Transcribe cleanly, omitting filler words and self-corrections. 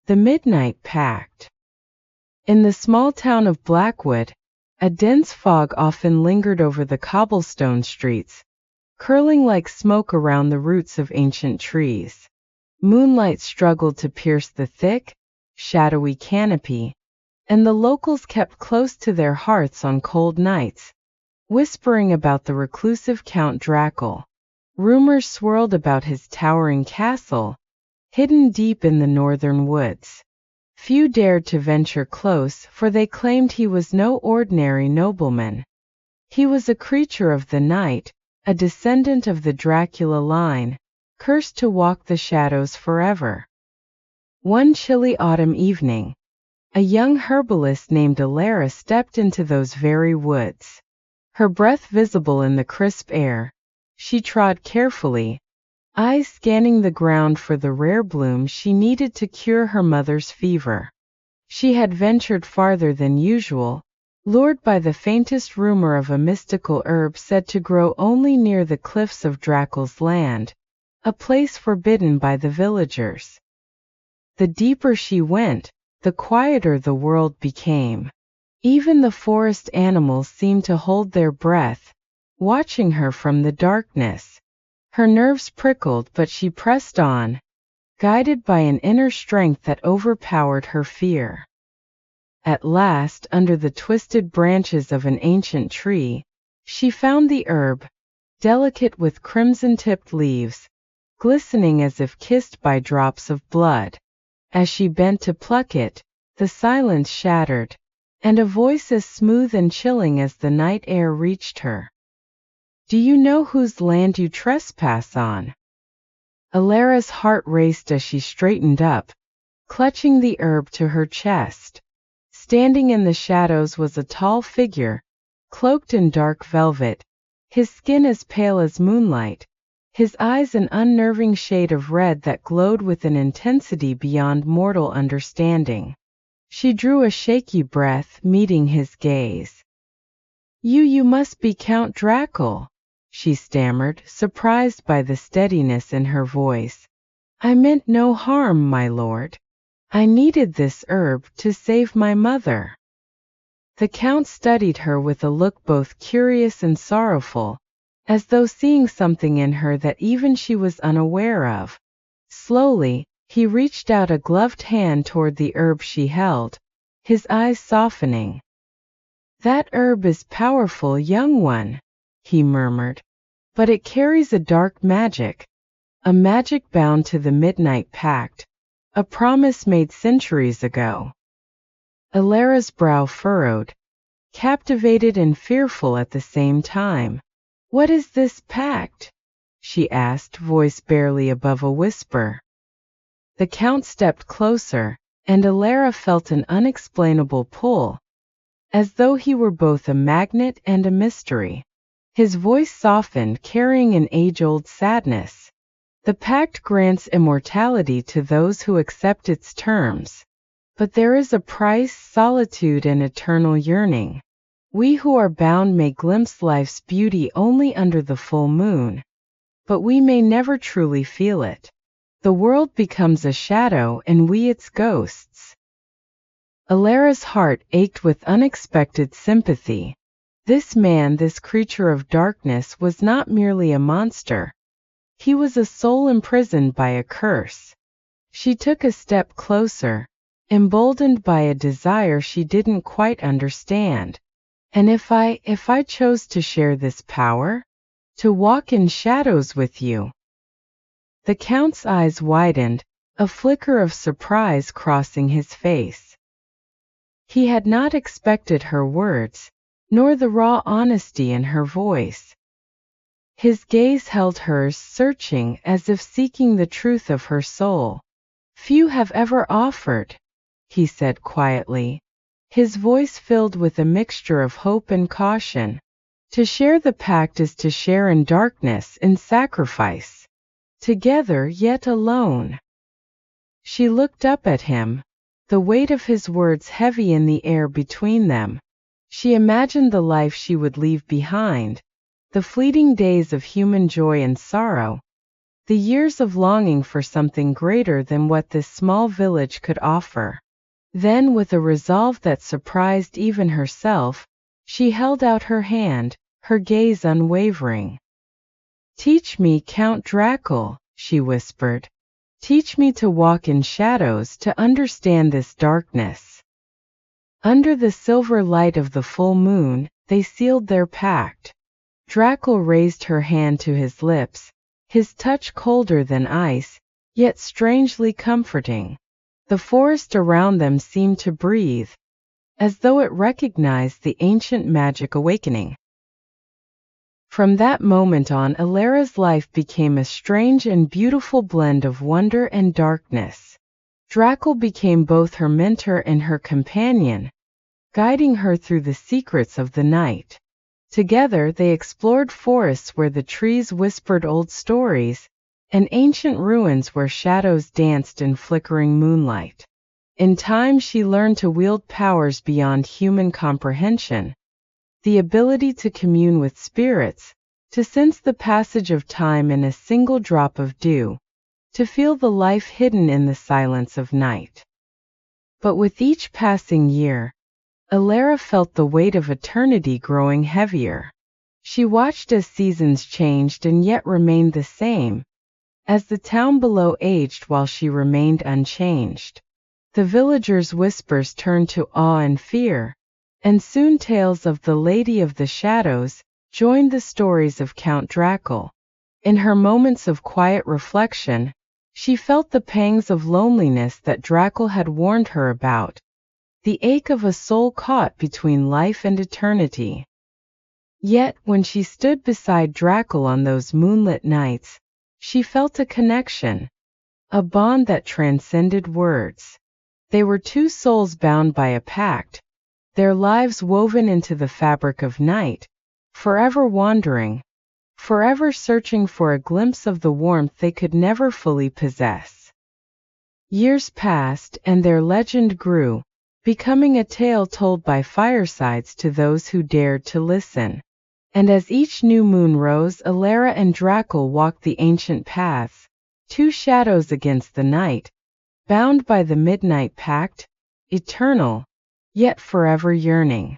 The Midnight Pact. In the small town of Blackwood, a dense fog often lingered over the cobblestone streets, curling like smoke around the roots of ancient trees. Moonlight struggled to pierce the thick, shadowy canopy, and the locals kept close to their hearths on cold nights, whispering about the reclusive Count Drackle. Rumors swirled about his towering castle, hidden deep in the northern woods. Few dared to venture close, for they claimed he was no ordinary nobleman. He was a creature of the night, a descendant of the Dracula line, cursed to walk the shadows forever. One chilly autumn evening, a young herbalist named Alara stepped into those very woods. Her breath visible in the crisp air, she trod carefully, eyes scanning the ground for the rare bloom she needed to cure her mother's fever. She had ventured farther than usual, lured by the faintest rumor of a mystical herb said to grow only near the cliffs of Drackle's land, a place forbidden by the villagers. The deeper she went, the quieter the world became. Even the forest animals seemed to hold their breath, watching her from the darkness. Her nerves prickled, but she pressed on, guided by an inner strength that overpowered her fear. At last, under the twisted branches of an ancient tree, she found the herb, delicate with crimson-tipped leaves, glistening as if kissed by drops of blood. As she bent to pluck it, the silence shattered, and a voice as smooth and chilling as the night air reached her. "Do you know whose land you trespass on?" Alara's heart raced as she straightened up, clutching the herb to her chest. Standing in the shadows was a tall figure, cloaked in dark velvet, his skin as pale as moonlight, his eyes an unnerving shade of red that glowed with an intensity beyond mortal understanding. She drew a shaky breath, meeting his gaze. You must be Count Drackle," she stammered, surprised by the steadiness in her voice. "I meant no harm, my lord. I needed this herb to save my mother." The Count studied her with a look both curious and sorrowful, as though seeing something in her that even she was unaware of. Slowly, he reached out a gloved hand toward the herb she held, his eyes softening. "That herb is powerful, young one," he murmured, "but it carries a dark magic, a magic bound to the Midnight Pact, a promise made centuries ago." Alara's brow furrowed, captivated and fearful at the same time. "What is this pact?" she asked, voice barely above a whisper. The Count stepped closer, and Alara felt an unexplainable pull, as though he were both a magnet and a mystery. His voice softened, carrying an age-old sadness. "The pact grants immortality to those who accept its terms. But there is a price, solitude and eternal yearning. We who are bound may glimpse life's beauty only under the full moon, but we may never truly feel it. The world becomes a shadow and we its ghosts." Alara's heart ached with unexpected sympathy. This man, this creature of darkness, was not merely a monster. He was a soul imprisoned by a curse. She took a step closer, emboldened by a desire she didn't quite understand. "And if I chose to share this power? To walk in shadows with you?" The Count's eyes widened, a flicker of surprise crossing his face. He had not expected her words, nor the raw honesty in her voice. His gaze held hers, searching, as if seeking the truth of her soul. "Few have ever offered," he said quietly, his voice filled with a mixture of hope and caution. "To share the pact is to share in darkness, in sacrifice. Together yet alone." She looked up at him, the weight of his words heavy in the air between them. She imagined the life she would leave behind, the fleeting days of human joy and sorrow, the years of longing for something greater than what this small village could offer. Then, with a resolve that surprised even herself, she held out her hand, her gaze unwavering. "Teach me, Count Dracul," she whispered. "Teach me to walk in shadows, to understand this darkness." Under the silver light of the full moon, they sealed their pact. Dracul raised her hand to his lips, his touch colder than ice, yet strangely comforting. The forest around them seemed to breathe, as though it recognized the ancient magic awakening. From that moment on, Alara's life became a strange and beautiful blend of wonder and darkness. Dracul became both her mentor and her companion, guiding her through the secrets of the night. Together they explored forests where the trees whispered old stories, and ancient ruins where shadows danced in flickering moonlight. In time she learned to wield powers beyond human comprehension, the ability to commune with spirits, to sense the passage of time in a single drop of dew, to feel the life hidden in the silence of night. But with each passing year, Alara felt the weight of eternity growing heavier. She watched as seasons changed and yet remained the same, as the town below aged while she remained unchanged. The villagers' whispers turned to awe and fear, and soon tales of the Lady of the Shadows joined the stories of Count Dracul. In her moments of quiet reflection, she felt the pangs of loneliness that Dracul had warned her about, the ache of a soul caught between life and eternity. Yet, when she stood beside Dracul on those moonlit nights, she felt a connection, a bond that transcended words. They were two souls bound by a pact, their lives woven into the fabric of night, forever wandering, forever searching for a glimpse of the warmth they could never fully possess. Years passed, and their legend grew, becoming a tale told by firesides to those who dared to listen. And as each new moon rose, Alara and Dracul walked the ancient paths, two shadows against the night, bound by the midnight pact, eternal, yet forever yearning.